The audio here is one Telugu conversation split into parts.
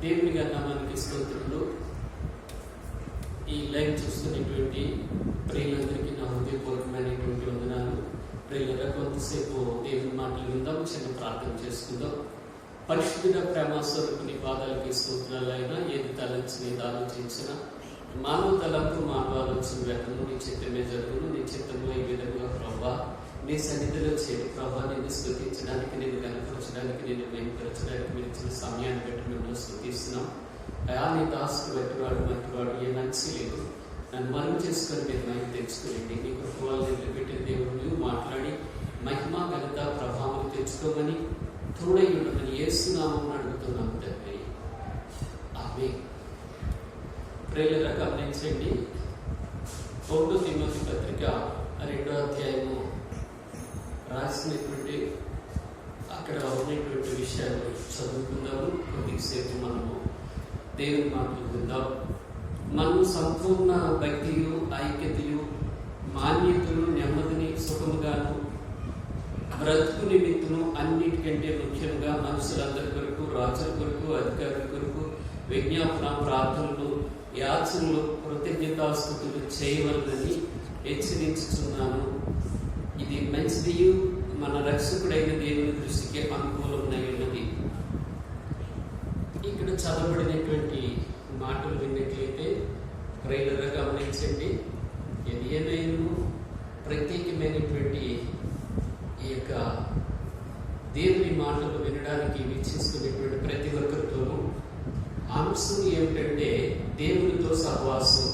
దేవుని నామానికి స్తోత్రములు. ఈ లైవ్ చూస్తున్నటువంటి ప్రియులందరికీ నా హృదయపూర్వకమైనటువంటి వందనాలు. ప్రియులరా, కొంతసేపు దేవుని మాటలు విందాం, చిన్న ప్రార్థన చేసుకుందాం. పరిశుద్ధుడ ప్రేమ స్వరూపుని పాదాలకి స్తోత్రాలు. అయినా ఏది తలంచిన ఏది ఆలోచించిన మానవ తలంపు మానవ ఆలోచన వ్యక్తము నీ చిత్తమే జరుగును. నీ చిత్తము ఈ విధంగా ప్రభా నీ సన్నిధిలో చేరి ప్రభా నిన్ను స్తుతించడానికి, నేను కనపరచడానికి, నేను మేలుపరచడానికి మీరు ఇచ్చిన సమయాన్ని బట్టి మిమ్మల్ని స్తుతిస్తున్నాం. అయా, నీ దాసుడు బట్టివాడు మట్టివాడు ఏ మంచి లేదు. నన్ను మరుగు చేసుకొని మీరు మైకి తెచ్చుకోండి. నీ కృపలు నిలబెట్టిన దేవుడు నువ్వు మాట్లాడి మహిమ ఘనత ప్రభావం తెచ్చుకోమని తోడై ఉండమని యేసునామమున అడుగుతున్నాము తండ్రి, ఆమేన్. ప్రియులారా, గమనించండి. 1 తిమోతి పత్రిక 2వ అధ్యాయము రాసినటువంటి అక్కడ ఉన్నటువంటి విషయాలు చదువుకుందాము. కొద్దిసేపు మనము దేవుని మాటలు విందాం. మనం సంపూర్ణ భక్తియు ఐక్యతయు మాన్యతను నెమ్మదిని సుఖముగాను బ్రతుకు నిమిత్తము అన్నిటికంటే ముఖ్యంగా మనుషులందరి కొరకు, రాజుల కొరకు, అధికారుల కొరకు విజ్ఞాపన ప్రార్థనలు, యాచనలు, కృతజ్ఞతాస్తుతులు చేయవలనని హెచ్చరించుచున్నాను. ఇది మంచిదియు మన రక్షకుడైన దేవుని దృష్టికి అనుకూలమై ఉన్నది. ఇక్కడ చదవబడినటువంటి మాటలు విన్నట్లయితే ప్రియులారా, గమనించండి. ఇది ఏమైనా ప్రత్యేకమైనటువంటి ఈ యొక్క దేవుని మాటలు వినడానికి వీక్షిస్తున్నటువంటి ప్రతి ఒక్కరితోనూ అంశం ఏమిటంటే దేవునితో సహవాసం.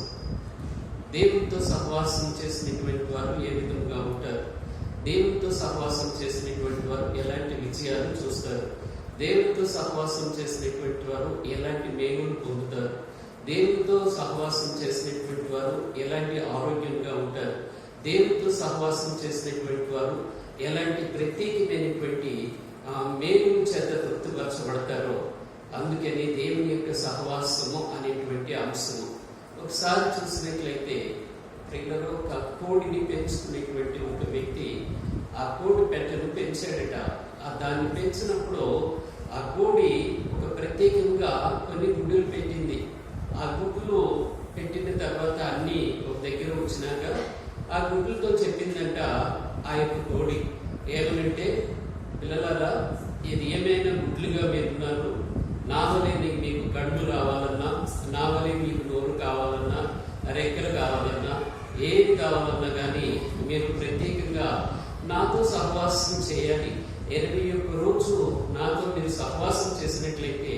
దేవునితో సహవాసం చేసినటువంటి వారు ఏ విధంగా ఉంటారు? దేవునితో సహవాసం చేసినటువంటి వారు ఎలాంటి విజయాలు చూస్తారు? దేవునితో సహవాసం చేసినటువంటి వారు ఎలాంటి మేలును పొందుతారు? దేవునితో సహవాసం చేసినటువంటి వారు ఎలాంటి ఆరోగ్యంగా ఉంటారు? దేవునితో సహవాసం చేసినటువంటి వారు ఎలాంటి ప్రత్యేకమైనటువంటి మేలు చేత తృప్తిపరచబడతారో, అందుకని దేవుని యొక్క సహవాసము అనేటువంటి అంశము. ఒకసారి చూసినట్లయితే ప్రియులలో ఒక కోడిని పెంచుకునేటువంటి ఒక వ్యక్తి ఆ కోడి పెట్టను పెంచాడట. దాన్ని పెంచినప్పుడు ఆ కోడి ఒక ప్రత్యేకంగా కొన్ని గుడ్డులు పెట్టింది. ఆ గుడ్లు పెట్టిన తర్వాత అన్ని ఒక దగ్గర వచ్చినాక ఆ గుడ్లతో చెప్పిందంట ఆ యొక్క కోడి ఏమనంటే, పిల్లలారా, ఇది ఏమైనా గుడ్లుగా మీరున్నారు. నా వలే మీకు కళ్ళు రావాలన్నా, నా వలే మీకు నోరు కావాలన్నా, రెక్కలు కావాలన్నా, ఏది కావాలన్నా కానీ మీరు ప్రత్యేకంగా నాతో సహవాసం చేయాలి. 21 రోజు నాతో మీరు సహవాసం చేసినట్లయితే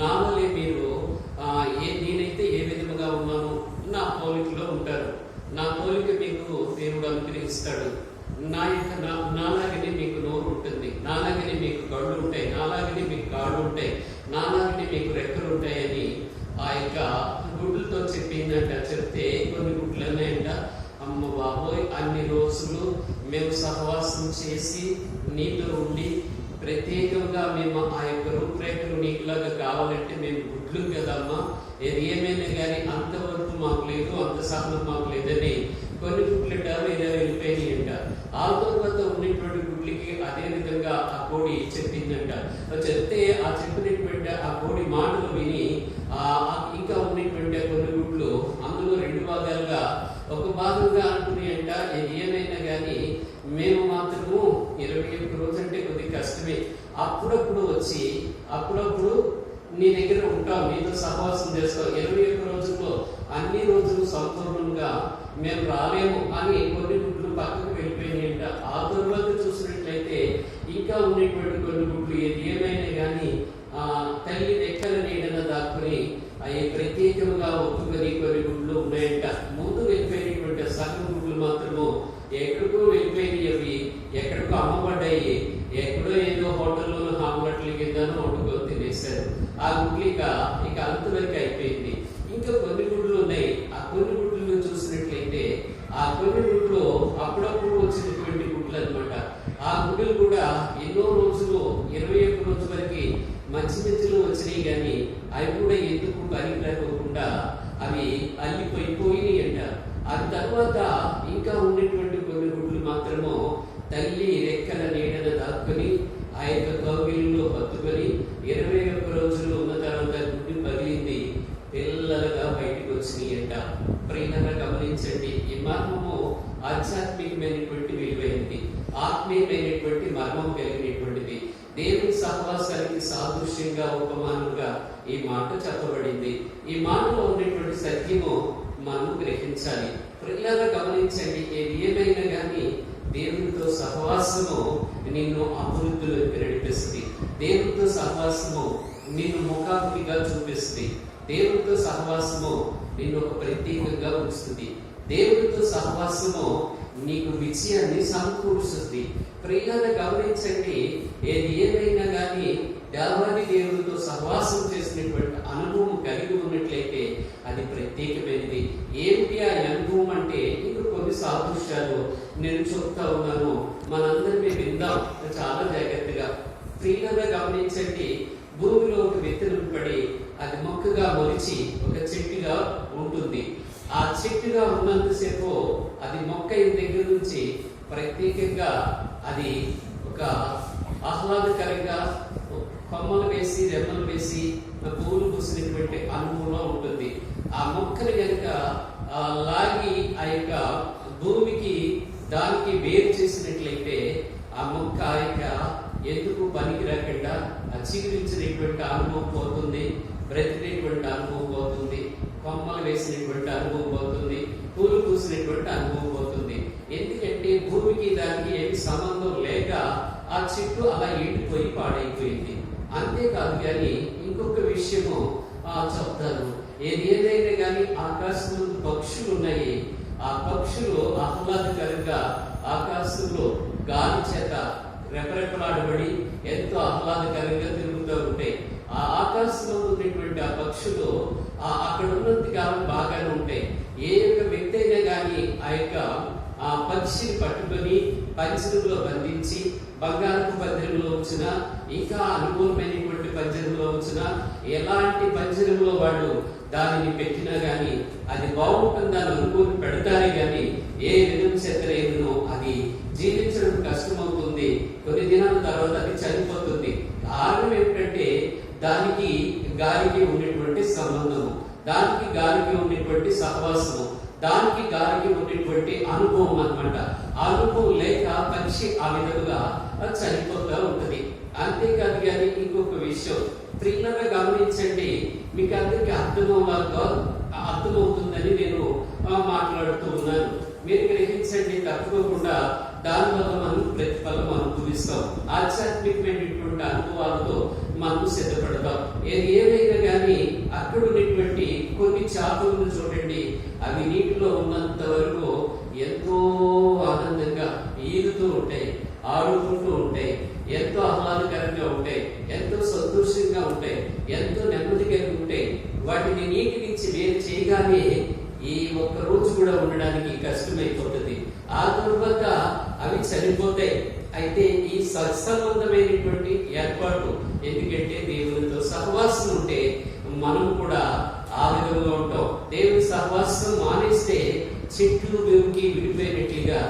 నా వలే మీరు నేనైతే ఏ విధముగా ఉన్నాను నా పోలికలో ఉంటారు. నా పోలిక మీకు దేవుడు అనుగ్రహిస్తాడు. నాలాగనే మీకు నోరు ఉంటుంది, నాలాగనే మీకు కళ్ళు ఉంటాయి, నాలాగనే మీకు కాళ్ళు ఉంటాయి, నాలాగనే మీకు రెక్కలు ఉంటాయని ఆ యొక్క గుడ్లతో చెప్పిందంట. చెప్తే కొన్ని గుడ్లు అన్నాయంట, అమ్మ బాబోయ్, అన్ని రోజులు మేము సహవాసం చేసి నీతో ఉండి ప్రత్యేకంగా మేము ఆ యొక్క రూపురేఖలు నీకులాగా కావాలంటే మేము గుడ్లు కదమ్మా, ఏది ఏమైనా కానీ అంతవరకు మాకు లేదు, అంత సహనం మాకు లేదని కొన్ని గుడ్లట వేరే వెళ్ళిపోయినాయి అంట. ఆ తర్వాత ఉన్నటువంటి గుడ్లకి అదే విధంగా ఆ కోడి చెప్పిందంట. చెప్తే ఆ చెప్పినటువంటి ఆ కోడి మాటలు విని ఇంకా ఉన్నటువంటి కొన్ని గుడ్లు అందులో 2 భాగాలుగా ఒక భాగంగా అనుకున్నాయంట, ఇది ఏమైనా కానీ మేము మాత్రము 21 రోజు అంటే కొద్దిగా కష్టమే, అప్పుడప్పుడు వచ్చి అప్పుడప్పుడు నీ దగ్గర ఉంటాం, నీతో సహవాసం చేస్తాం. 21 రోజుల్లో అన్ని రోజులు సంపూర్ణంగా మేము రాలేము అని కొన్ని గుడ్లు పక్కకు వెళ్ళిపోయినాయంట. ఆ తర్వాత చూసినట్లయితే ఇంకా ఉన్నటువంటి కొన్ని గుడ్లు ఏది ఏమైనా కానీ తల్లి రెక్కల నీడన దాక్కుని అవి ప్రత్యేకంగా ఒప్పుకొని కొన్ని గుడ్లు ఉన్నాయంట. ముందు వెళ్ళిపోయినటువంటి సగం గుడ్లు మాత్రము ఎక్కడికో వెళ్ళిపోయినాయి. అవి ఎక్కడికో అమ్మబడ్డాయి. ఎక్కడో ఏదో హోటల్లో ఆమ్లెట్ల కిందనో వండుకొని తినేశారు. ఆ గుడ్లు ఇక అంతవరకు అయిపోయింది. ఇంకా కొన్ని గుడ్లు ఉన్నాయి. ఆ కొన్ని గుడ్లను చూసినట్లయితే ఆ కొన్ని గుడ్లు అప్పుడప్పుడు వచ్చినటువంటి గుడ్లు అనమాట. ఆ గుడ్లు కూడా ఎన్నో రోజులు 21 రోజు వరకు మంచి మధ్యలో వచ్చినాయి, కానీ అవి కూడా ఎందుకు పనికిరాకుండా అవి అల్లిపోయినాయి అంట. ఆ తర్వాత ఇంకా ఉన్నటువంటి కొన్ని గుడ్లు మాత్రము తల్లి రెక్కల నీడన దాక్కుని ఆ యొక్క కౌగిలిలో హత్తుకొని 21 రోజులు ఉన్న తర్వాత గమనించండి. ఈ మర్మము ఆధ్యాత్మికమైనటువంటి విలువైనది, ఆత్మీయమైనటువంటి మర్మం కలిగినటువంటిది. దేవుని సహవాసానికి సాదృశ్యంగా, ఉపమానంగా ఈ మాట చెప్పబడింది. ఈ మాటలో ఉన్నటువంటి సత్యము మనం గ్రహించాలి. పిల్లలు గమనించండి, ఏది ఏమైనా కానీ దేవునితో సహవాసము నిన్ను అభివృద్ధిలోకి నడిపిస్తుంది. దేవునితో సహవాసము నిన్ను ముఖాముఖిగా చూపిస్తుంది. దేవునితో సహవాసము నిన్ను ఒక ప్రత్యేకంగా ఉంచుతుంది. దేవునితో సహవాసము నీకు విజయాన్ని సమకూరుస్తుంది. ప్రియులను గమనించండి, ఏది ఏమైనా కానీ దేవాది దేవునితో సహవాసం చేసినటువంటి అనుభవం కలిగి ఉన్నట్లయితే అది ప్రత్యేకమైనది. ఏమిటి ఆ అనుభవం అంటే, ఇంకా కొన్ని సాదృశ్యాలు నేను చెప్తా ఉన్నాను, మనందరినీ విందాం చాలా జాగ్రత్తగా. ప్రియులను గమనించండి, భూమిలో ఒక విత్తనం పడి అది మొక్కగా మొలిచి ఒక చెట్టుగా ఉంటుంది. ఆ చెట్టుగా ఉన్నంతసేపు అది మొక్క దగ్గర నుంచి ప్రత్యేకంగా అది ఒక ఆహ్లాదకరంగా కొమ్మలు వేసి, రెమ్మలు వేసి, పువ్వులు పూసినటువంటి అనుభవంలో ఉంటుంది. ఆ మొక్కను కనుక లాగి ఆ యొక్క భూమికి దానికి వేరు చేసినట్లయితే ఆ మొక్క ఆ యొక్క ఎందుకు పనికి రాకుండా ఆ చిగురించినటువంటి అనుభవం పోతుంది, బ్రతికినటువంటి అనుభవం పోతుంది, కొమ్మలు వేసినటువంటి అనుభవం పోతుంది, పూలు పూసినటువంటి అనుభవం పోతుంది. ఎందుకంటే భూమికి దానికి ఏమి సంబంధం లేక ఆ చెట్టు అలా ఎండిపోయి పాడైపోయింది. అంతేకాదు కానీ ఇంకొక విషయము చెప్తాను. ఏదైనా కానీ ఆకాశంలో పక్షులు ఉన్నాయి. ఆ పక్షులు ఆహ్లాదకరంగా ఆకాశంలో గాలి చేత రెపరెపలాడబడి ఎంతో ఆహ్లాదకరంగా తిరుగుతూ ఉంటాయి. ఆ ఆకాశంలో ఉన్నటువంటి ఆ పక్షులు అక్కడ ఉన్నంత కాలం బాగానే ఉంటాయి. ఏ యొక్క వ్యక్తి అయినా కానీ ఆ యొక్క ఆ పక్షిని పట్టుకొని పంజరంలో బంధించి బంగారపు పంజరంలో ఉంచిన, ఇంకా అనుకూలమైనటువంటి పంజరంలో ఉంచిన, ఎలాంటి పంజరంలో వాళ్ళు దానిని పెట్టినా గాని అది బాగుంటుందని అనుకూలి పెడతారే గాని ఏ విధం చేతనో అది జీవించడం కష్టమవుతుంది. కొన్ని దినాల తర్వాత అది చనిపోతుంది. కారణం ఏమిటంటే దానికి గాలికి ఉన్నటువంటి సంబంధము, దానికి గాలికి ఉన్నటువంటి సహవాసము, దానికి గాలికి ఉన్నటువంటి అనుభవం అన్నమాట. అనుభవం లేక పక్షి ఆ విధంగా చనిపోతూ ఉంటది. అంతేకాదు కానీ ఇంకొక విషయం ప్రియులుగా గమనించండి, మీకు అందరికి అర్థమవుతుందని నేను మాట్లాడుతూ ఉన్నాను. మీరు గ్రహించండి, తప్పకుండా దానివల్ల మనం ప్రతిఫలం అనుభవిస్తాం. ఆధ్యాత్మికమైనటువంటి అనుభవాలతో మనం సిద్ధపడతాం. ఏదైనా కానీ అక్కడ ఉన్నటువంటి కొన్ని చేపలను చూడండి, అవి నీటిలో ఉన్నంత వరకు ఎంతో ఆనందంగా ఈదుతూ ఉంటాయి, ఆడుకుంటూ ఉంటాయి, ఎంతో ఆహ్లాదకరంగా ఉంటాయి, ఎంతో సంతోషంగా ఉంటాయి, ఎంతో నెమ్మదిగా ఉంటాయి. వాటిని నీటి నుంచి వేరు చేయగానే ఈ ఒక్క రోజు కూడా ఉండడానికి కష్టమైపోతుంది. ఆ తర్వాత అవి చనిపోతాయి. అయితే ఈ సత్సంబంధమైనటువంటి ఏర్పాటు, ఎందుకంటే దేవునితో సహవాసం ఉంటే మనం కూడా ఆ విధంగా ఉంటాం. దేవుని సహవాసం మానేస్తే చెట్లు భూమికి విడిపోయినట్లుగా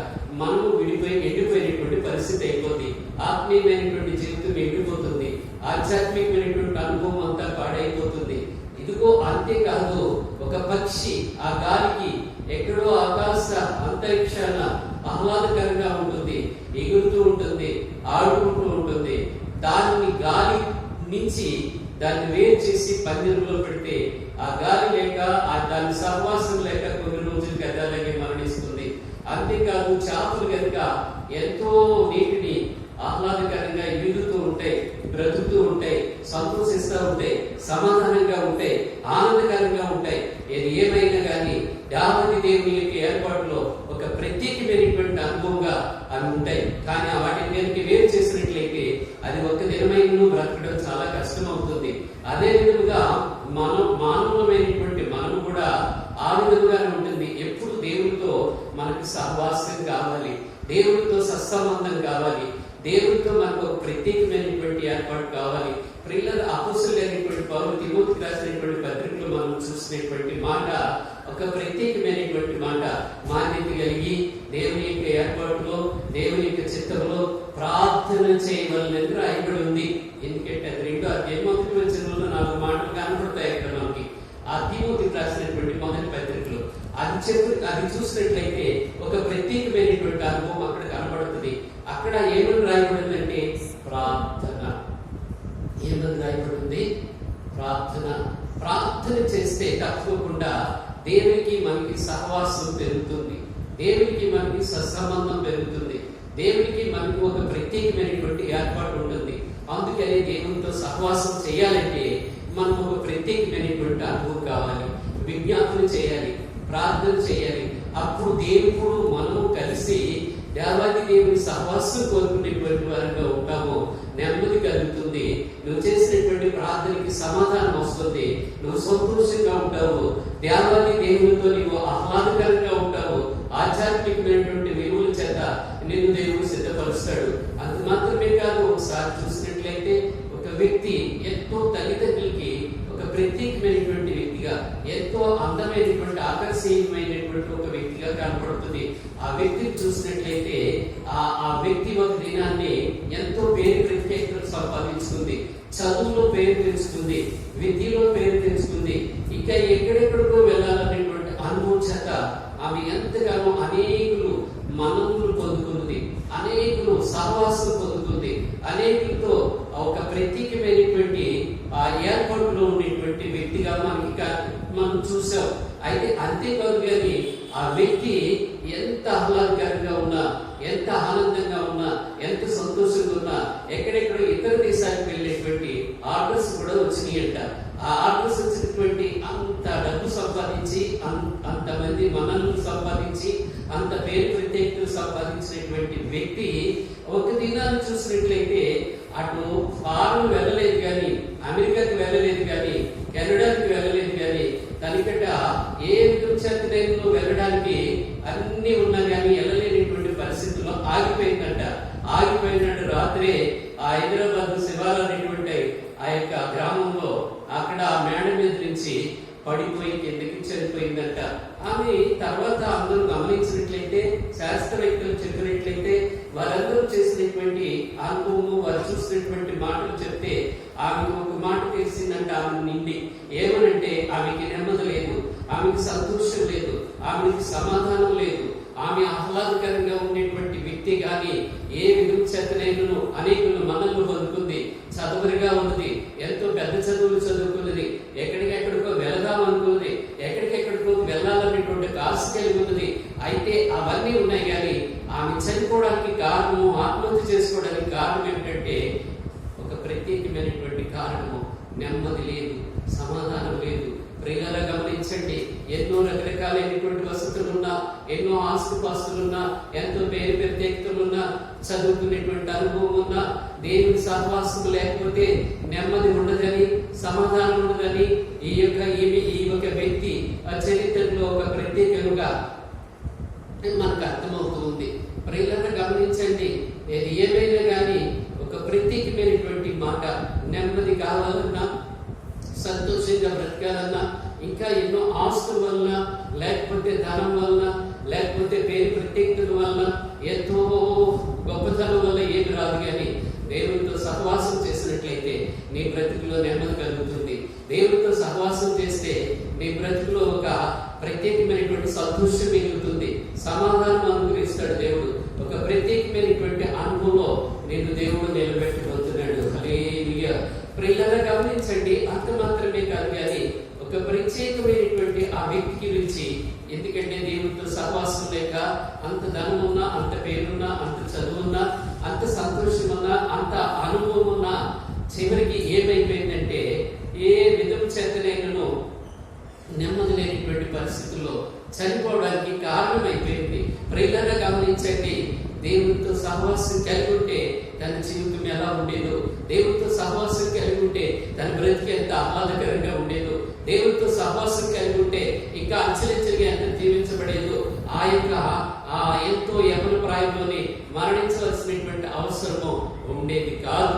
మనము ఎండిపోయినటువంటి పరిస్థితి అయిపోతుంది. ఆత్మీయమైనటువంటి జీవితం ఎండిపోతుంది, ఆధ్యాత్మికమైనటువంటి అనుభవం అంతా పాడైపోతుంది. ఇదిగో అంతేకాదు, ఒక పక్షి ఆ గాలికి ఎక్కడో ఆకాశ అంతరిక్షాన ఆహ్లాదకరంగా ఉంటుంది, ఎగురుతూ ఉంటుంది, ఆడుకుంటూ ఉంటుంది. దాన్ని గాలి నుంచి దాన్ని వేరు చేసి పంజరంలో పెడితే ఆ గాలి లేక దాని సహవాసం లేక కొన్ని రోజులకి అలాగే మరణిస్తుంది. అంతేకాదు, చేపలు కనుక ఎంతో నీటిని ఆహ్లాదకరంగా ఈదుతూ ఉంటాయి, బ్రతుకుతూ ఉంటాయి, సంతోషిస్తూ ఉంటాయి, సమాధానంగా ఉంటాయి, ఆనందకరంగా ఉంటాయి. ఏమైనా కానీ యావతి దేవుని యొక్క ఏర్పాటులో ఒక ప్రత్యేకమైనటువంటి అనుభవంగా అవి ఉంటాయి. కానీ వాటిని దేనికి వేరు చేసినట్లయితే అది ఒక్క దినమైన బ్రతకడం చాలా కష్టం అవుతుంది. అదే విధంగా మానవులమైనటువంటి మనం కూడా ఆ విధంగానే ఉంటుంది. ఎప్పుడు దేవునితో మనకు సహవాసం కావాలి, దేవునితో సత్సంబంధం కావాలి, దేవునితో మనకు ఒక ప్రత్యేకమైనటువంటి ఏర్పాటు కావాలి. ప్రియుల అపోస్తలుడైనటువంటి పౌలు తిమోతికి రాసినటువంటి పత్రికలో మనం చూసినటువంటి మాట ఒక ప్రత్యేకమైనటువంటి మాట. మాన్యత కలిగి దేవుని యొక్క ఏర్పాటులో, దేవుని యొక్క చిత్తంలో ప్రార్థన చేయవలనని రాయబడి ఉంది. ఎందుకంటే అది 2వ అధ్యాయం 1వ వచనంలో 4 మాటలు కనబడతాయి అక్కడ మనకి. ఆ తిమోతికి రాసినటువంటి మొదటి పత్రికలో అది అది చూసినట్లయితే ఒక ప్రత్యేకమైనటువంటి అనుభవం అక్కడ కనబడుతుంది. అక్కడ ఏమని రాయబడిందంటే ప్రార్థన. ఏమని రాయబడింది? ప్రార్థన. ప్రార్థన చేస్తే తప్పకుండా దేవునికి మనకి సహవాసం పెరుగుతుంది, దేవునికి మనకి సత్సంబంధం పెరుగుతుంది, దేవునికి మనకి ఒక ప్రత్యేకమైనటువంటి ఏర్పాటు ఉంటుంది. అందుకని దేవునితో సహవాసం చేయాలంటే మనం ఒక ప్రత్యేకమైనటువంటి అనుభవం కావాలి, విజ్ఞాపన చేయాలి, ప్రార్థన చేయాలి. అప్పుడు దేవుడు మనము కలిసి దేవాది దేవుని సహవాసం కోరుకునేటువంటి వారిగా ఉంటాము. నెమ్మది కలుగుతుంది, నువ్వు చేసినటువంటి ప్రార్థనకి సమాధానం వస్తుంది, నువ్వు సంతోషంగా ఉంటావు, దేవాది దేవునితో నీవు ఆహ్లాదకరంగా ఉంటావు. ఆధ్యాత్మికమైనటువంటి విలువల చేత నిన్ను దేవుడు సిద్ధపరుస్తాడు. అంత మాత్రమే కాదు, ఒకసారి చూసినట్లయితే ఒక వ్యక్తి ఎంతో తల్లిదండ్రులకి ఒక ప్రత్యేకమైనటువంటి వ్యక్తిగా, ఎంతో అందమైనటువంటి ఆకర్షణీయమైనటువంటి ఒక వ్యక్తిగా కనపడుతుంది. ఆ వ్యక్తిని చూసినట్లయితే ఆ వ్యక్తి ఒక దినాన్ని ఎంతో పేరు ప్రత్యేకతలు సంపాదించుకుంది, చదువులో పేరు తెలుసుకుంది, విద్యలో పేరు తెలుసుకుంది, ఇంకా ఎక్కడెక్కడికో వెళ్ళాలనేటువంటి అనుభవం చేత ఆమె ఎంతగానో అనేకులు మనవులు పొందుకుంది, అనేకులు సహవాసం పొందుకుంది, అనేకులతో ఒక ప్రత్యేకమైనటువంటి ఆ ఏర్పాటులో ఉండేటువంటి వ్యక్తిగా మనం చూసాం. అయితే అంతేకాదు కానీ ఆ వ్యక్తి ఎంత ఆహ్లాదకరంగా ఉన్నా, ఎంత ఆనందంగా ఉన్నా, ఎంత సంతోషంగా ఉన్నా, ఎక్కడెక్కడ ఇతర దేశాలకు వెళ్ళేటువంటి ఆర్డర్స్ కూడా వచ్చినాయంట. ఆ ఆర్డర్స్ వచ్చినటువంటి అంత డబ్బు సంపాదించి, అంతమంది మనల్ని సంపాదించి, అంత పేరు ప్రత్యేకతలు సంపాదించినటువంటి వ్యక్తి ఒక దినాన్ని చూసినట్లయితే అటు ఫారెన్ వెళ్ళలేదు కానీ, అమెరికాకి వెళ్ళలేదు కానీ, కెనడాకి వెళ్ళలేదు కానీ, తనకట ఏ విధంగా వెళ్ళడానికి అన్ని ఉన్నా కానీ వెళ్ళలేనటువంటి పరిస్థితుల్లో ఆగిపోయిందంట. ఆగిపోయినట్టు రాత్రే ఆ హైదరాబాద్ శివారు అనేటువంటి ఆ యొక్క గ్రామంలో అక్కడ ఆ మేడ మీద నుంచి పడిపోయి కిందకి చనిపోయిందంట. ఆమె తర్వాత అందరూ గమనించినట్లయితే, శాస్త్రవేత్తలు చెప్పినట్లయితే, వారందరూ చేసినటువంటి అనుభవము, వారు చూసినటువంటి మాటలు చెప్తే ఆమెకు ఒక మాట తెలిసిందంట. ఆమె నిండి ఏమనంటే ఆమెకి నెమ్మది లేదు, ఆమెకి సంతోషం లేదు, ఆమెకి సమాధానం లేదు. ఆమె ఆహ్లాదకరంగా ఉండేటువంటి వ్యక్తి కానీ ఏ విధం చేతనైనను అనేకులు మనల్ని పొందుకుంది, చదువురిగా ఉన్నది, ఎంతో పెద్ద చదువులు చదువుకున్నది, ఎక్కడికెక్కడికో వెళదాం అనుకున్నది, ఎక్కడికెక్కడికో వెళ్ళాలనేటువంటి ఆశ కలిగి ఉన్నది. అయితే అవన్నీ ఉన్నాయి కానీ ఆమె చనిపోవడానికి కారణము, ఆత్మహత్య చేసుకోవడానికి కారణం ఏమిటంటే ఒక ప్రత్యేకమైనటువంటి కారణము, నెమ్మది లేదు, సమాధానం లేదు. ప్రియులారా గమనించండి, ఎన్నో రకరకాలైనటువంటి వసతులున్నా, ఎన్నో ఆస్తిపాస్తులున్నా, ఎంతో పేరు ప్రత్యేకతలున్నా, చదువుకునేటువంటి అనుభవం ఉన్నా, దేవుని సహవాసం లేకపోతే నెమ్మది ఉండదని, సమాధానం ఉండదని ఈ యొక్క వ్యక్తి ఆ చరిత్రలో ఒక ప్రత్యేకంగా మనకు అర్థమవుతూ ఉంది. ప్రియులారా గమనించండి, ఏది ఏమైనా కానీ ఒక ప్రత్యేకమైనటువంటి మాట, నెమ్మది కావాలన్నా, సంతోషంగా బ్రతకాలన్నా, ఇంకా ఎన్నో ఆస్తుల వలన, లేకపోతే ధనం వలన, లేకపోతే పేరు ప్రత్యేకతల వలన, ఎంతో గొప్పతనం వల్ల ఏమి రాదు కానీ దేవునితో సహవాసం చేసినట్లయితే నీ బ్రతుకులో నెమ్మది కలుగుతుంది. దేవునితో సహవాసం చేస్తే నీ బ్రతుకులో ఒక ప్రత్యేకమైనటువంటి సంతోషం మిగులుతుంది, సమాధానం అనుగ్రహిస్తాడు దేవుడు. ఒక ప్రత్యేకమైనటువంటి అనుభవంలో నిన్ను దేవుడు నిలబెట్టబోతున్నాడు. హల్లెలూయా. ప్రియులారా గమనించండి, అంత మాత్రమే కాదు కానీ ఒక ప్రత్యేకమైనటువంటి ఆ వ్యక్తికి రుచి. ఎందుకంటే దేవుడితో సహవాసం లేక అంత ధనం ఉన్నా, అంత పేరున్నా, అంత చదువున్నా, అంత సంతోషం ఉన్నా, అంత అనుభవం ఉన్నా, చివరికి ఏమైపోయిందంటే ఏ విధం చేతనైనను నెమ్మది లేనిటువంటి పరిస్థితుల్లో చనిపోవడానికి కారణమైపోయింది. ప్రియులారా గమనించండి, దేవునితో సహవాసం కలిగి ఉంటే తన జీవితం ఎలా ఉండేదో, దేవునితో సహవాసం కలిగి ఉంటే తన బ్రతికి ఎంత ఆహ్లాదకరంగా ఉండేదో, దేవునితో సహవాసం కలిగి ఉంటే ఇంకా అంచెలంచెలుగా ఎంత దీవించబడేదో, ఆ యొక్క ఎంతో యవన ప్రాయంలోనే మరణించవలసినటువంటి అవసరము ఉండేది కాదు.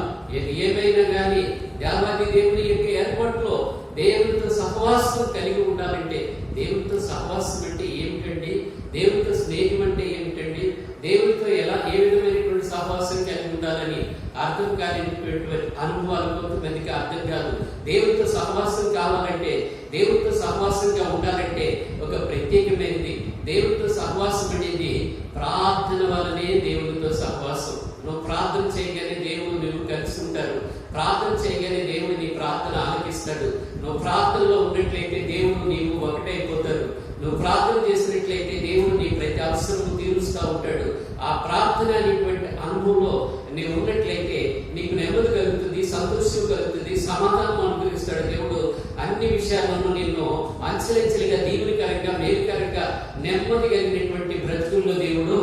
ఏమైనా కానీ దేవాది దేవుని యొక్క ఏర్పాటులో దేవునితో సహవాసం కలిగి ఉండాలంటే, దేవునితో సహవాసం అంటే ఏమిటండి, దేవునితో స్నేహం అంటే ఏమిటండి, దేవునితో ఏ విధమైనటువంటి సహవాసం కలిగి ఉండాలని అర్థం కానిటువంటి అనుభవాలు కొంతమందికి అర్థం కాదు. దేవునితో సహవాసం కావాలంటే దేవుడితో సహవాసంగా ఉండాలంటే ఒక ప్రత్యేకమైనది. దేవుడితో సహవాసం అనేది ప్రార్థన వలనే దేవుడితో సహవాసం. నువ్వు ప్రార్థన చేయగానే దేవుడు నువ్వు కలిసి ఉంటారు. ప్రార్థన చేయగానే దేవుడు నీ ప్రార్థన ఆలకిస్తాడు. నువ్వు ప్రార్థనలో ఉన్నట్లయితే దేవుడు నీవు ఒకటైపోతారు. నువ్వు ప్రార్థన చేసినట్లయితే దేవుడు నీ ప్రతి అవసరము తీరుస్తూ ఉంటాడు. ఆ ప్రార్థన అనేటువంటి అనుభవంలో నీవు ఉన్నట్లయితే నీకు నెమ్మది కలుగుతుంది, సంతోషం కలుగుతుంది, సమాధానం అనుగ్రహిస్తాడు దేవుడు. అన్ని విషయాలను నిన్ను అంచెలంచెలుగా దీవునికరంగా మేలుకరంగా నెమ్మది కలిగినటువంటి బ్రతుకుల్లో దేవుడు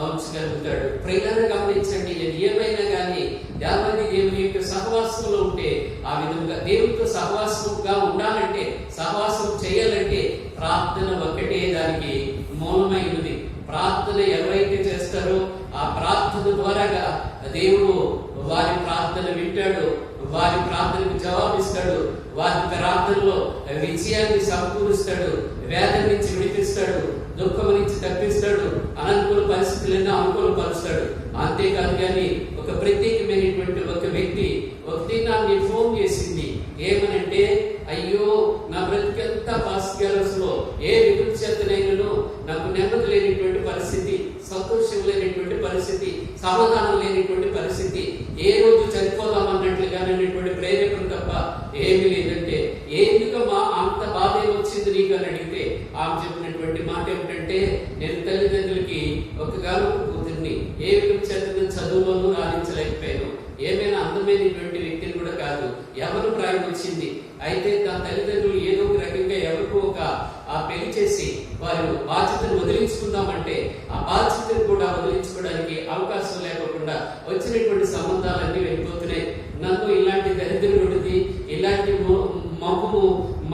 ఉంచగలుగుతాడు. ప్రియులను గమనించండి, ఏమైనా కానీ దేవుని యొక్క సహవాసంలో ఉంటే ఆ విధంగా దేవునితో సహవాసంగా ఉండాలంటే, సహవాసం చేయాలంటే ప్రార్థన ఒక్కటే దానికి మూలమైనది. ప్రార్థన ఎవరైతే చేస్తారో ఆ ప్రార్థన ద్వారాగా దేవుడు వారి ప్రార్థన వింటాడు, వారి ప్రార్థనకు జవాబిస్తాడు, వారి ప్రార్థనలో విజయాన్ని సమకూరుస్తాడు, వేదన నుంచి విడిపిస్తాడు, దుఃఖం నుంచి తప్పిస్తాడు, అననుకూల పరిస్థితులైనా అనుకూలపరుస్తాడు. అంతేకాదు కానీ ఒక ప్రత్యేకమైనటువంటి ఒక వ్యక్తి ఒకటి నాకు ఫోన్ చేసింది. ఏమనంటే, అయ్యో నా బ్రతికెంత పాస్లో ఏ విధుల చేతనైనను నాకు నెమ్మది లేనిటువంటి పరిస్థితి, సంతోషం లేనిటువంటి పరిస్థితి, సమాధానం లేనిటువంటి పరిస్థితి, ఏ రోజు చనిపోదామన్నట్లుగా అనేటువంటి ప్రేరేపణ తప్ప ఏమీ లేదంటే, ఎందుకమ్మా అంత బాధ వచ్చింది నీకు అని అడిగితే ఆమె చెప్పినటువంటి మాట ఏమిటంటే, నేను తల్లిదండ్రులకి ఒకగానొక కూతుర్ని, ఏ విధుల చేత చదువులోనూ రాణించలేకపోయాను. ఏమైనా అందమైనటువంటి వ్యక్తిని కూడా కాదు, ఎవరు ప్రాయం వచ్చింది. అయితే తన తల్లిదండ్రులు ఏదో ఒక రకంగా ఎవరికో ఒక పెళ్లి చేసి వారు బాధ్యతను వదిలించుకుందామంటే ఆ బాధ్యతను కూడా వదిలించుకోవడానికి అవకాశం లేకుండా వచ్చినటువంటి సంబంధాలన్నీ వెళ్ళిపోతున్నాయి. నన్ను ఇలాంటి దరిద్రుడిది, ఇలాంటి మగుము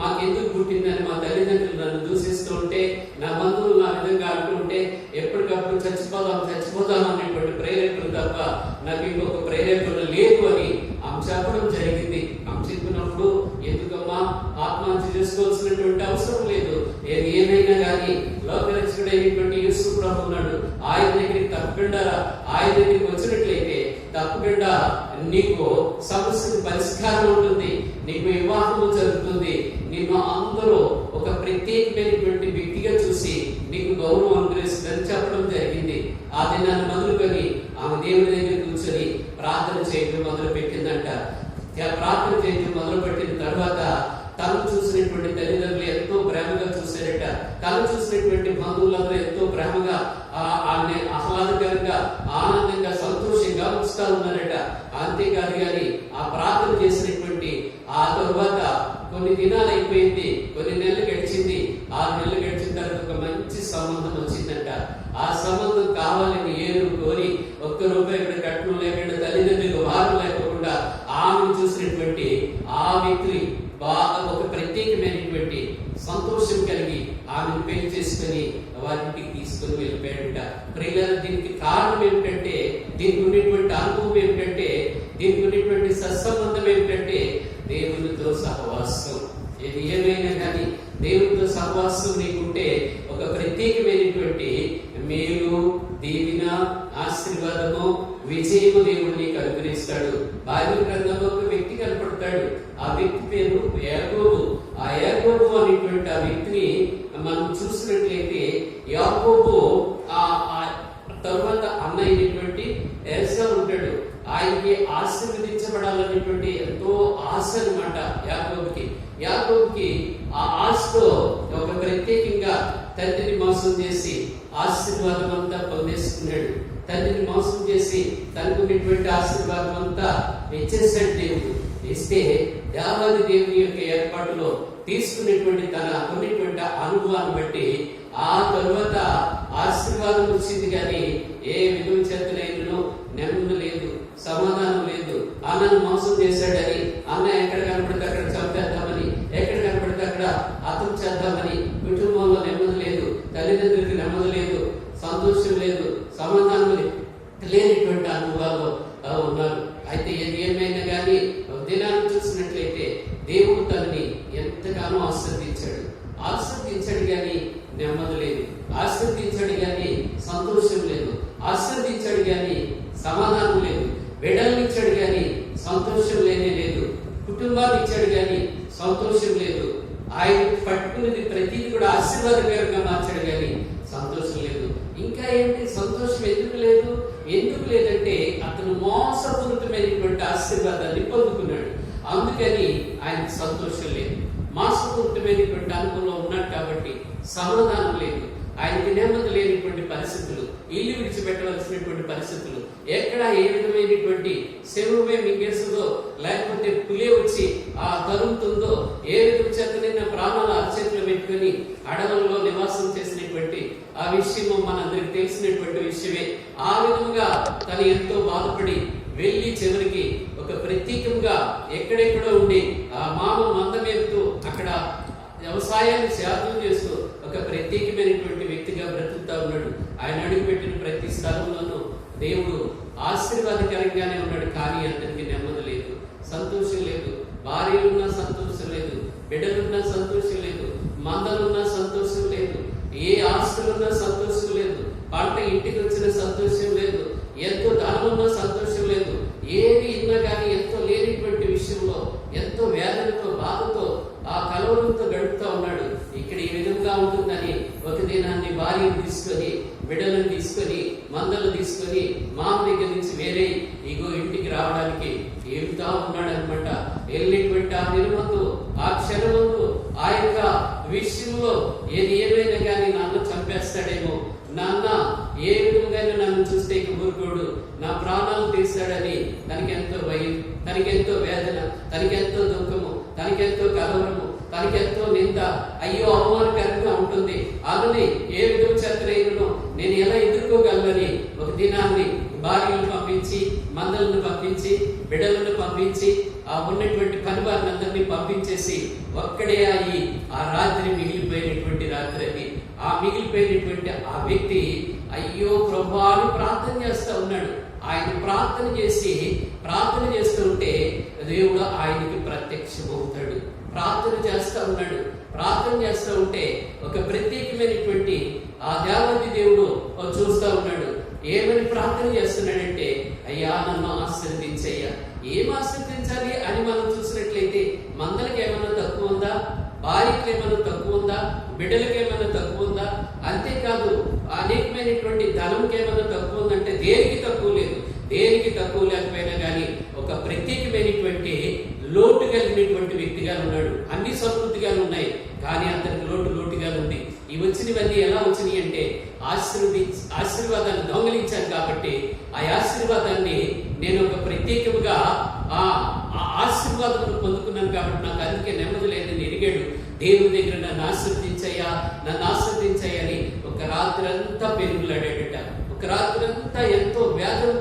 మాకెందుకు పుట్టిందని మా తల్లిదండ్రులు నన్ను దూషిస్తూ ఉంటే, నా బంధువులు నా విధంగా అంటుంటే ఎప్పటికప్పుడు చచ్చిపోదాం అనేటువంటి ప్రేరేపణ తప్ప నాకు ఇంకొక ప్రేరేపణ లేదు అని ఆమె చెప్పడం జరిగింది. ఆమె చెప్పినప్పుడు ఎందుకమ్మా ఆత్మహత్య చేసుకోవాల్సినటువంటి అవసరం లేదు, ఏమైనా కానీ లోకరక్షకుడైనటువంటి యేసు ప్రభు ఉన్నాడు, ఆయన దగ్గరికి ఆయన దగ్గరికి వచ్చినట్లయితే తప్పకుండా నీకు సమస్యకు పరిష్కారం ఉంటుంది, నీకు వివాహము జరుగుతుంది, నిన్ను అందరూ ఒక ప్రత్యేకమైనటువంటి వ్యక్తిగా చూసి నీకు గౌరవం అనుగ్రహిస్తుందని చెప్పడం జరిగింది. ఆ దినాన్ని మొదలుకొని ఆమె దేవుడి దగ్గర కూర్చొని ప్రార్థన చేయడం మొదలు పెట్టిందంట. ప్రార్థన చేయడం మొదలు పెట్టిన తర్వాత తను చూసినటువంటి తల్లిదండ్రులు ఎంతో ప్రేమగా చూశారట. తను చూసినటువంటి బంధువులందరూ ఎంతో ప్రేమగా ఆహ్లాదకరంగా ఆనందంగా సంతోషంగా ఉంచుతా ఉన్నారట. అంతేకాదు కానీ ఆ ప్రార్థన చేసినటువంటి ఆ తరువాత కొన్ని దినాలు అయిపోయింది, కొన్ని నెలలు గడిచింది. 6 నెలలు గడిచిన తర్వాత ఒక మంచి సంబంధం వచ్చిందంట. ఆ సంబంధం కావాలని కోరి ఒక్క రూపాయి కూడా కట్నం లేకుండా, తల్లిదండ్రులకు వారు లేకుండా ఆమెను చూసినటువంటి ఆ వ్యక్తి బాగా ఒక ప్రత్యేకమైనటువంటి సంతోషం కలిగి ఆమెను పెళ్లి చేసుకుని వారింటికి తీసుకుని వెళ్ళిపోయాడుట. ప్రియులారా, దీనికి కారణం ఏమిటంటే, దీనికి ఉన్నటువంటి అనుభవం ఏమిటంటే, దీనికి ఉన్నటువంటి సత్సంబంధం ఏమిటంటే దేవునితో సహవాసం. ఇది ఏమైనా కానీ దేవునితో సహవాసం నీకుంటే ఒక ప్రత్యేకమైనటువంటి మేలు, దీవెన, ఆశీర్వాదము, విజయము దేవుడు నీకు అనుగ్రహిస్తాడు. బైబిల్ గ్రంథంలో ఒక వ్యక్తి కనపడతాడు. ఆ వ్యక్తి పేరు యాకోబు. ఆ యాకోబు అనేటువంటి ఆ వ్యక్తిని మనం చూసినట్లయితే, యాకోబు తరువాత అన్న అయినటువంటి ఏసావు ఉంటాడు. ఆయనకి ఆశీర్వదించబడాలనేటువంటి ఎంతో ఆశ అనమాట యాకోబుకి. ఆ ఆశతో ఒక ప్రత్యేకంగా తండ్రిని మోసం చేసి ఆశీర్వాదం అంతా పొందేసుకున్నాడు. తండ్రిని మోసం చేసి తనకున్నటువంటి ఆశీర్వాదం అంతా ఇచ్చేసాడు దేవుడు. ఇస్తే దేవాది దేవుని యొక్క ఏర్పాటులో తీసుకునేటువంటి తన ఉన్నటువంటి అనుభవాన్ని బట్టి ఆ తరువాత ఆశీర్వాదం వచ్చింది, కానీ ఏ విధం చేతనైనను నెమ్మది లేదు, సమాధానం లేదు. అన్నను మోసం చేశాడని, అన్న ఎక్కడ కనపడితే అక్కడ చంపేద్దామని, ఎక్కడ కనపడితే అక్కడ హతం చేద్దామని, కుటుంబంలో నెమ్మది లేదు, తల్లిదండ్రులకి నెమ్మది లేదు, సంతోషం లేదు, సమాధానం లేనిటువంటి అనుభవాలు ఉన్నారు. అయితే ఏమైనా కానీ దినాన్ని చూసినట్లయితే దేవుడు తనని ఎంతగానో ఆశీర్వదించాడు కానీ నెమ్మది లేదు, ఆశీర్వదించాడు కానీ సంతోషం లేదు, ఆశీర్వదించాడు కానీ సమాధానం లేదు, బిడ్డల్ని ఇచ్చాడు కానీ సంతోషం లేదు, కుటుంబాన్ని ఇచ్చాడు కానీ సంతోషం లేదు. ఆయన పట్టుకున్నది ప్రతిదీ కూడా ఆశీర్వాదకరంగా మార్చాడు కానీ సంతోషం లేదు. ఇంకా ఏంటి సంతోషం ఎందుకు లేదు? ఎందుకు లేదంటే అతను మోసపూరితమైనటువంటి ఆశీర్వాదాన్ని పొందుకున్నాడు. అందుకని ఆయనకు సంతోషం లేదు. మోసపూరితమైనటువంటి అనుభవంలో ఉన్నాడు కాబట్టి సమాధానం లేదు. ఆయనకి నెమ్మది లేనిటువంటి పరిస్థితులు, ఇల్లు విడిచిపెట్టవలసినటువంటి పరిస్థితులు, ఎక్కడ ఏ విధమైనటువంటి శవమే మింగేస్తుందో లేకపోతే పులే వచ్చి ఆ తరుముతుందో, ఏ విధం చేతనైనా ప్రాణాలు అరచేతులు పెట్టుకుని అడవుల్లో నివాసం చేసినటువంటి ఆ విషయము మనందరికి తెలిసినటువంటి విషయమే. ఆ విధంగా తను ఎంతో బాధపడి వెళ్ళి చివరికి ఒక ప్రత్యేకంగా ఎక్కడెక్కడో ఉండి ఆ మామ మందమేరుతూ అక్కడ వ్యవసాయాన్ని సేద్యం చేస్తూ ఒక ప్రత్యేకమైనటువంటి వ్యక్తిగా బ్రతుకుతా ఉన్నాడు. ఆయన అడుగుపెట్టిన ప్రతి స్థలంలోనూ దేవుడు ఆశీర్వాదకరంగానే ఉన్నాడు. కానీ అతనికి నెమ్మది లేదు, సంతోషం లేదు. భార్యలున్నా సంతోషం లేదు, బిడ్డలున్నా సంతోషం లేదు, మందలున్నా సంతోషం లేదు, ఏ ఆస్తులున్నా సంతోషం లేదు, పంట ఇంటికి వచ్చిన సంతోషం లేదు, ఎంతో ధనమున్నా సంతోషం లేదు. ఏది ఇన్నా కానీ ఎంతో లేనిటువంటి విషయంలో ఎంతో వేదనతో బాధతో ఆ కలవరంతో గడుపుతా ఉన్నాడు. ఇక్కడ ఈ విధంగా ఉంటుందని ఒక దినాన్ని భార్యను తీసుకొని, బిడ్డలను తీసుకొని, మందలు తీసుకొని మామ దగ్గర నుంచి వేరే ఇగో ఇంటికి రావడానికి ఏమితా ఉన్నాడు అనమాట. వెళ్ళినటువంటి ఆ నిరుమందు ఆ క్షణమందు ఆ యొక్క విషయంలో ఏది ఏమైనా కానీ నాన్న చంపేస్తాడేమో, నాన్న ఏ విధంగా నన్ను చూస్తే ఇక ఊరుకోడు, నా ప్రాణాలు తీస్తాడని తనకెంతో భయం, తనకెంతో వేదన, తనకెంతో దుఃఖము, తనకెంతో కలవరము, తనకెంతో నింద, అయ్యో అవమానకరంగా ఉంటుంది. అందుని ఏ విధం చేతనైనను నేను ఎలా ఎదుర్కోగలనని ఒక దినాన్ని భార్యలను పంపించి, మందలను పంపించి, బిడ్డలను పంపించి, ఆ ఉన్నటువంటి పని వారిని అందరినీ పంపించేసి ఒక్కడే అయ్యి ఆ రాత్రి మిగిలిపోయినటువంటి రాత్రి అది. ఆ మిగిలిపోయినటువంటి ఆ వ్యక్తి అయ్యో ప్రభువా అని ప్రార్థన చేస్తూ ఉన్నాడు. ఆయన ప్రార్థన చేస్తూ ఉంటే దేవుడు ఆయనకి ప్రత్యక్షమవుతాడు. ప్రార్థన చేస్తూ ఉన్నాడు. ప్రార్థన చేస్తూ ఉంటే ఒక ప్రత్యేకమైనటువంటి ఆ దేవాది దేవుడు చూస్తూ ఉన్నాడు. ఏమని ప్రార్థన చేస్తున్నాడంటే, అయ్యా నన్ను ఆశీర్వదించయ్యా. ఏం ఆశీర్వదించాలి అని మనం చూసినట్లయితే మందలకి ఏమైనా తక్కువ ఉందా? భార్యకి ఏమైనా తక్కువ ఉందా? బిడ్డలకి ఏమైనా తక్కువ ఉందా? అంతేకాదు అనేకమైనటువంటి ధనంకి ఏమైనా తక్కువ ఉందంటే దేనికి తక్కువ లేదు. దేనికి తక్కువ లేకపోయినా కానీ ఒక ప్రత్యేకమైనటువంటి లోటు కలిగినటువంటి వ్యక్తిగా ఉన్నాడు. అన్ని సమృద్ధిగా ఉన్నాయి కానీ అతనికి లోటుగా ఉంది. ఈ వచ్చినవన్నీ ఎలా వచ్చినాయి అంటే ఆశీర్వాదాన్ని దొంగలించాను కాబట్టి ఆ ఆశీర్వాదాన్ని నేను ఒక ప్రత్యేకముగా ఆ ఆశీర్వాదం పొందుకున్నాను కాబట్టి నాకు అందుకే నెమ్మది లేదని ఎరిగాడు. దేవుని దగ్గర నన్ను ఆశీర్వదించయ్యా అని ఒక రాత్రి అంతా పెరుగులాడాడట. ఒక రాత్రి అంతా ఎంతో వేదనతో